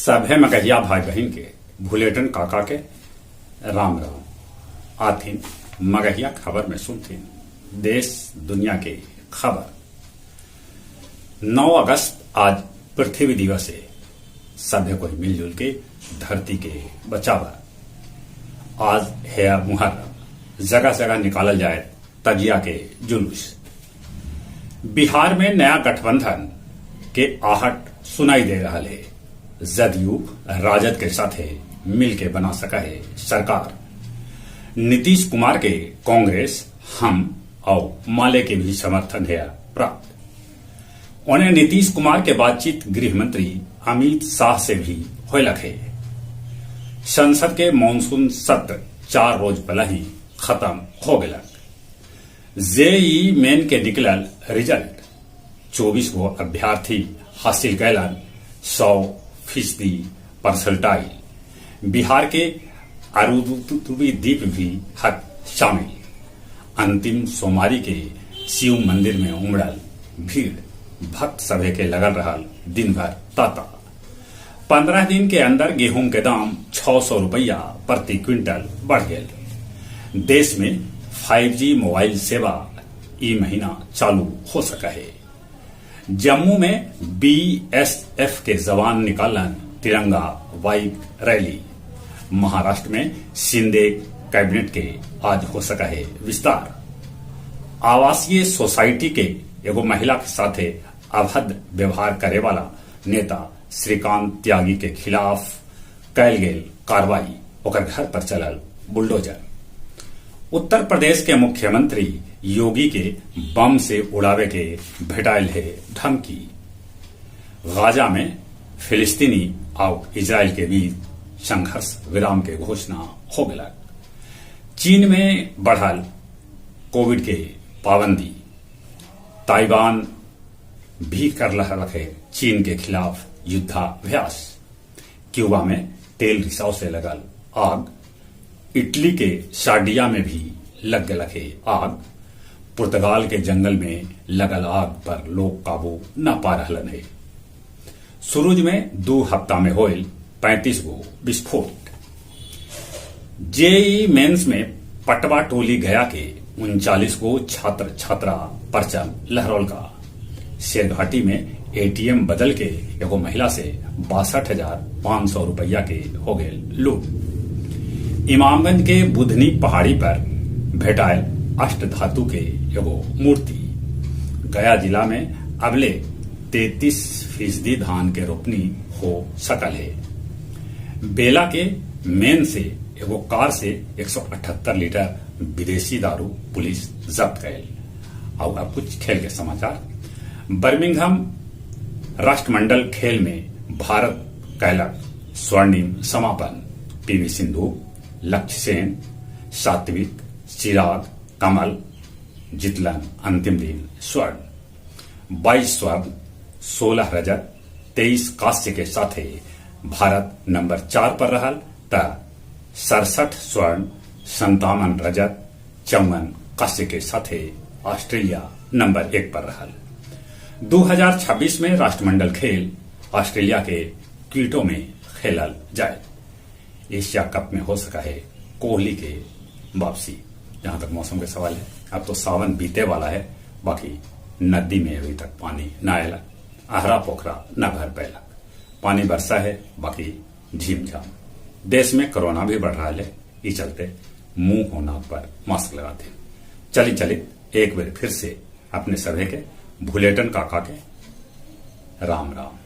सभे मगहिया भाई बहन के भुलेटन काका के राम राम आथिन मगहिया खबर में सुनथिन देश दुनिया के खबर। 9 अगस्त आज पृथ्वी दिवस है। सभे कोई मिलजुल के धरती के बचावा। आज है मुहर्रम, जगह जगह निकालल जाए तजिया के जुलूस। बिहार में नया गठबंधन के आहट सुनाई दे रहा है। जदयू राजद के साथ मिल के बना सका है सरकार। नीतीश कुमार के कांग्रेस हम और माले के भी समर्थन है प्राप्त। उन्हें नीतीश कुमार के बातचीत गृह मंत्री अमित शाह से भी होलक है। संसद के मानसून सत्र 4 रोज पहले ही खत्म हो गया। जेईई मेन के निकलल रिजल्ट 24 गो अभ्यर्थी हासिल कैलन 100% परसेंटाइल। बिहार के अरुदुतुबी द्वीप भी हक शामिल। अंतिम सोमवारी के शिव मंदिर में उमड़ल भीड़, भक्त सभे के लगल रहल दिन भर ताता। 15 दिन के अंदर गेहूं के दाम 600 रुपया प्रति क्विंटल बढ़ गए। देश में 5G मोबाइल सेवा ई महीना चालू हो सका है। जम्मू में BSF के जवान निकालन तिरंगा बाइक रैली। महाराष्ट्र में शिंदे कैबिनेट के आज हो सका है विस्तार। आवासीय सोसाइटी के एगो महिला के साथ अभद्र व्यवहार करे वाला नेता श्रीकांत त्यागी के खिलाफ कैल गेल कार्रवाई, ओकर घर पर चलल बुलडोजर। उत्तर प्रदेश के मुख्यमंत्री योगी के बम से उड़ावे के भेटाइल है धमकी। गाजा में फिलिस्तीनी और इजराइल के बीच संघर्ष विराम के घोषणा हो गया। चीन में बढ़ल कोविड के पाबंदी। ताइवान भी कर रहा है चीन के खिलाफ युद्धाभ्यास। क्यूबा में तेल रिसाव से लगल आग। इटली के सार्डिया में भी लग गया है आग। पुर्तगाल के जंगल में लगल आग पर लोग काबू न पा रहलन है। सुरूज में 2 हफ्ता में होल 35 गो विस्फोट। जेईई मेंस में पटवा टोली गया के 39 गो छात्र छात्रा परचम लहरौल का। शेरघाटी में ATM बदल के एगो महिला से 62,500 रुपया के हो गए लूट। इमामगंज के बुधनी पहाड़ी पर भेटायल अष्टधातु के एगो मूर्ति। गया जिला में अबले 33% धान के रोपनी हो सकल है। बेला के मेन से एगो कार से 178 लीटर विदेशी दारू पुलिस जब्त कैल। और अब कुछ खेल के समाचार। बर्मिंघम राष्ट्रमंडल खेल में भारत कैलक स्वर्णिम समापन। PV सिंधु, लक्ष्य सेन, सात्विक, चिराग, कमल जितलन अंतिम दिन स्वर्ण। 22 स्वर्ण, 16 रजत, 23 कांस्य के साथ भारत नंबर 4 पर रहल त 67 स्वर्ण, 57 रजत, 54 कांस्य के साथ ऑस्ट्रेलिया नंबर 1 पर रहल। 2026 में राष्ट्रमंडल खेल ऑस्ट्रेलिया के क्वीटो में खेलल जाए। एशिया कप में हो सका है कोहली के वापसी। जहां तक मौसम के सवाल है, अब तो सावन बीते वाला है, बाकी नदी में अभी तक पानी न आयलक, आहरा पोखरा न भर पैलक। पानी बरसा है, बाकी झीमझाम। देश में कोरोना भी बढ़ रहा है, इस चलते मुंह और नाक पर मास्क लगाते। चली एक बार फिर से अपने सभी के भुलेटन काका के राम राम।